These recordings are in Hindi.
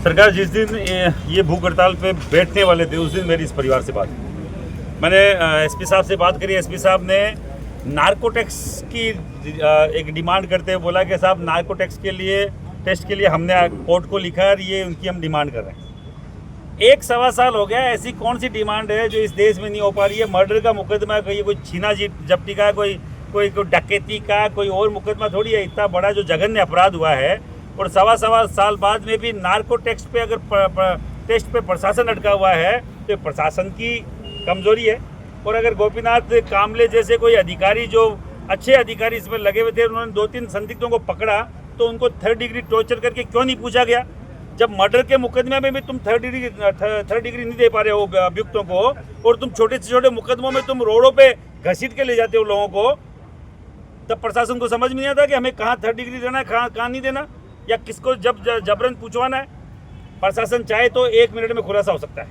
सरकार जिस दिन ये भूख हड़ताल पे बैठने वाले थे उस दिन मेरी इस परिवार से बात हुई। मैंने एसपी साहब से बात करी। एसपी साहब ने नार्को टैक्स की एक डिमांड करते हुए बोला कि साहब नार्को टैक्स के लिए टेस्ट के लिए हमने कोर्ट को लिखा है, ये उनकी हम डिमांड कर रहे हैं। 1 सवा साल हो गया, ऐसी कौन सी डिमांड है जो इस देश में नहीं हो पा रही है? मर्डर का मुकदमा है, कोई छीना जब्ती का, कोई डकैती का, कोई और मुकदमा थोड़ी है। इतना बड़ा जो जघन्य अपराध हुआ है और सवा साल बाद में भी नार्को टैक्स पे अगर टेस्ट पे प्रशासन अटका हुआ है तो प्रशासन की कमजोरी है। और अगर गोपीनाथ कामले जैसे कोई अधिकारी, जो अच्छे अधिकारी इसमें लगे हुए थे, उन्होंने 2-3 संदिग्धों को पकड़ा तो उनको 3rd डिग्री टॉर्चर करके क्यों नहीं पूछा गया? जब मर्डर के मुकदमे में भी तुम 3rd डिग्री नहीं दे पा रहे हो अभियुक्तों को, और तुम छोटे से छोटे मुकदमों में तुम रोडों पे घसीट के ले जाते हो लोगों को, तब प्रशासन को समझ में नहीं आता कि हमें कहाँ 3rd डिग्री देना है, कहाँ नहीं देना, या किसको जबरन पूछवाना है। प्रशासन चाहे तो 1 मिनट में खुलासा हो सकता है,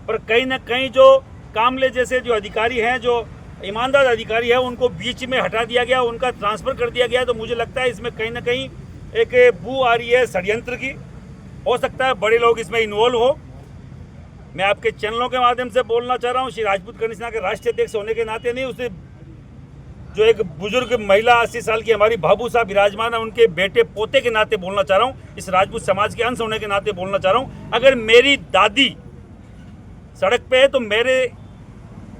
पर कहीं ना कहीं जो कामले जैसे जो अधिकारी हैं, जो ईमानदार अधिकारी हैं, उनको बीच में हटा दिया गया, उनका ट्रांसफ़र कर दिया गया। तो मुझे लगता है इसमें कहीं ना कहीं एक बू आ रही है षड्यंत्र की। हो सकता है बड़े लोग इसमें इन्वॉल्व हो। मैं आपके चैनलों के माध्यम से बोलना चाह रहा हूँ, श्री राजपूत कनिष्ठ सेना के राष्ट्रीय अध्यक्ष होने के नाते नहीं, उसे जो एक बुजुर्ग महिला 80 साल की हमारी भाबू साहब विराजमान है, उनके बेटे पोते के नाते बोलना चाह रहा हूँ, इस राजपूत समाज के अंश होने के नाते बोलना चाह रहा हूँ। अगर मेरी दादी सड़क पे है तो मेरे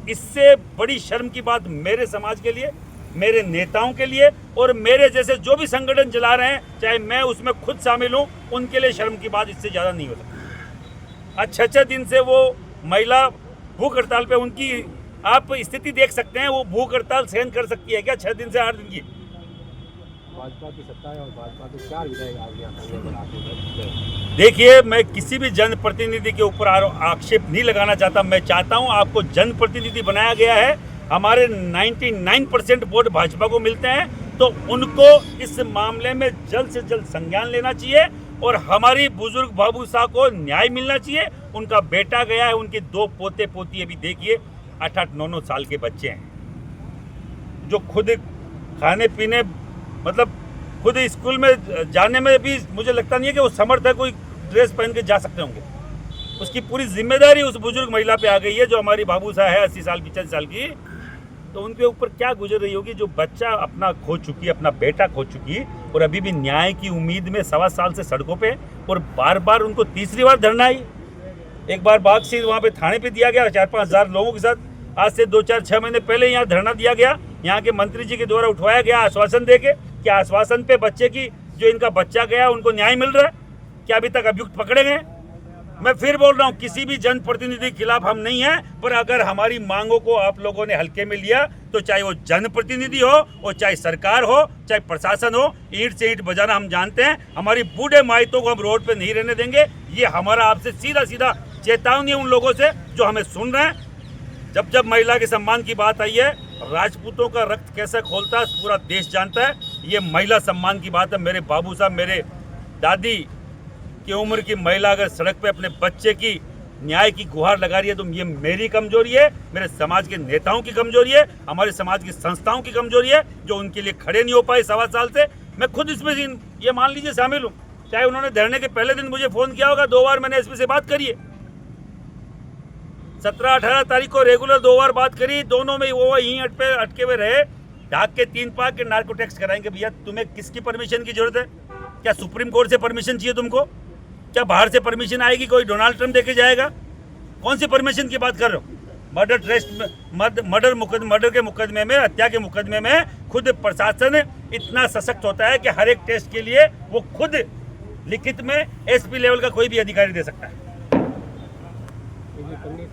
इससे बड़ी शर्म की बात मेरे समाज के लिए, मेरे नेताओं के लिए और मेरे जैसे जो भी संगठन चला रहे हैं, चाहे मैं उसमें खुद शामिल हूँ, उनके लिए शर्म की बात इससे ज़्यादा नहीं हो सकती। अच्छे दिन से वो महिला भूख हड़ताल पे, उनकी आप स्थिति देख सकते हैं, वो भूख हड़ताल सहन कर सकती है क्या 6 दिन से 8 दिन की? भाजपा की सत्ता है और भाजपा के 4 विधायक आगे। देखिए, मैं किसी भी जनप्रतिनिधि के ऊपर आक्षेप नहीं लगाना चाहता। मैं चाहता हूं, आपको जनप्रतिनिधि बनाया गया है, हमारे 99% वोट भाजपा को मिलते हैं, तो उनको इस मामले में जल्द से जल्द संज्ञान लेना चाहिए और हमारी बुजुर्ग बाबू साहब को न्याय मिलना चाहिए। उनका बेटा गया है, उनके 2 पोते पोती अभी देखिए 8-8, 9-9 साल के बच्चे हैं, जो खुद खाने पीने, मतलब खुद स्कूल में जाने में भी मुझे लगता नहीं है कि वो समर्थ है, कोई ड्रेस पहन के जा सकते होंगे। उसकी पूरी जिम्मेदारी उस बुजुर्ग महिला पे आ गई है, जो हमारी बाबू साहब है 80 साल 75 साल की। तो उनके ऊपर क्या गुजर रही होगी, जो बच्चा अपना खो चुकी, अपना बेटा खो चुकी, और अभी भी न्याय की उम्मीद में 1.25 साल से सड़कों पे, और बार बार उनको तीसरी बार धरना आई। एक बार बागशीर वहाँ पे थाने पे दिया गया 4-5 हज़ार लोगों के साथ, आज से 2-4-6 महीने पहले यहाँ धरना दिया गया, यहाँ के मंत्री जी के द्वारा उठवाया गया आश्वासन देके। क्या आश्वासन पे बच्चे की, जो इनका बच्चा गया, उनको न्याय मिल रहा है? क्या अभी तक अभियुक्त पकड़े गए? मैं फिर बोल रहा हूँ, किसी भी जनप्रतिनिधि के खिलाफ हम नहीं हैं, पर अगर हमारी मांगों को आप लोगों ने हल्के में लिया, तो चाहे वो जनप्रतिनिधि हो और चाहे सरकार हो, चाहे प्रशासन हो, ईंट से ईंट बजाना हम जानते हैं। हमारी बूढ़े माइतों को हम रोड पे नहीं रहने देंगे। ये हमारा आपसे सीधा चेतावनी है उन लोगों से जो हमें सुन रहे हैं। जब महिला के सम्मान की बात आई है, राजपूतों का रक्त कैसे खोलता है पूरा देश जानता है। ये महिला सम्मान की बात है। मेरे बाबू साहब, मेरे दादी की उम्र की महिला अगर सड़क पे अपने बच्चे की न्याय की गुहार लगा रही है, तो ये मेरी कमजोरी है, मेरे समाज के नेताओं की कमजोरी है, हमारे समाज की संस्थाओं की कमजोरी है, जो उनके लिए खड़े नहीं हो पाए 1.25 साल से। मैं खुद इसमें ये मान लीजिए शामिल हूँ। चाहे उन्होंने धरने के पहले दिन मुझे फ़ोन किया होगा, 2 बार मैंने एसपी से बात करी है, 17-18 तारीख को रेगुलर 2 बार बात करी। दोनों में वो यहीं अटके हुए रहे, ढाक के 3 पाक के नार्को टैक्स कराएंगे। भैया, तुम्हें किसकी परमिशन की जरूरत है? क्या सुप्रीम कोर्ट से परमिशन चाहिए तुमको? क्या बाहर से परमिशन आएगी? कोई डोनाल्ड ट्रंप देके जाएगा? कौन सी परमिशन की बात कर रहे हो? मर्डर के मुकदमे में, हत्या के मुकदमे में खुद प्रशासन इतना सशक्त होता है कि हर एक टेस्ट के लिए वो खुद लिखित में एसपी लेवल का कोई भी अधिकारी दे सकता है। होने के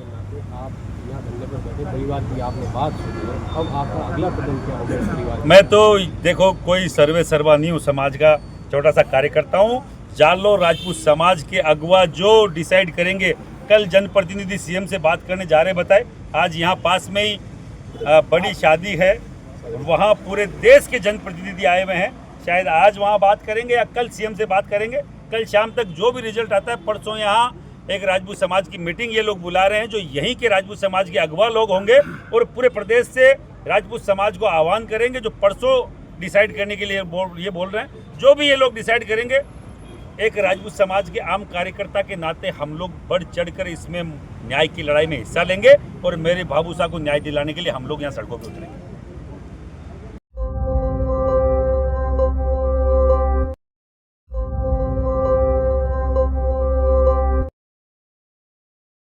नाते आप यहाँ धरने पर बैठे, परिवार की आपने बात सुनी है, अब आपका अगला कदम क्या होगा परिवार? मैं तो देखो, कोई सर्वा नहीं हूँ, समाज का छोटा सा कार्यकर्ता हूँ। जालो राजपूत समाज के अगुवा जो डिसाइड करेंगे, कल जनप्रतिनिधि सीएम से बात करने जा रहे बताए। आज यहाँ पास में ही बड़ी शादी है, वहाँ पूरे देश के जनप्रतिनिधि आए हुए हैं। शायद आज वहाँ बात करेंगे या कल सीएम से बात करेंगे। कल शाम तक जो भी रिजल्ट आता है, परसों यहाँ एक राजपूत समाज की मीटिंग ये लोग बुला रहे हैं, जो यहीं के राजपूत समाज के अगवा लोग होंगे, और पूरे प्रदेश से राजपूत समाज को आह्वान करेंगे, जो परसों डिसाइड करने के लिए ये बोल रहे हैं। जो भी ये लोग डिसाइड करेंगे, एक राजपूत समाज के आम कार्यकर्ता के नाते हम लोग बढ़ चढ़कर इसमें न्याय की लड़ाई में हिस्सा लेंगे और मेरे बाबू साहब को न्याय दिलाने के लिए हम लोग यहाँ सड़कों पर उतरेंगे।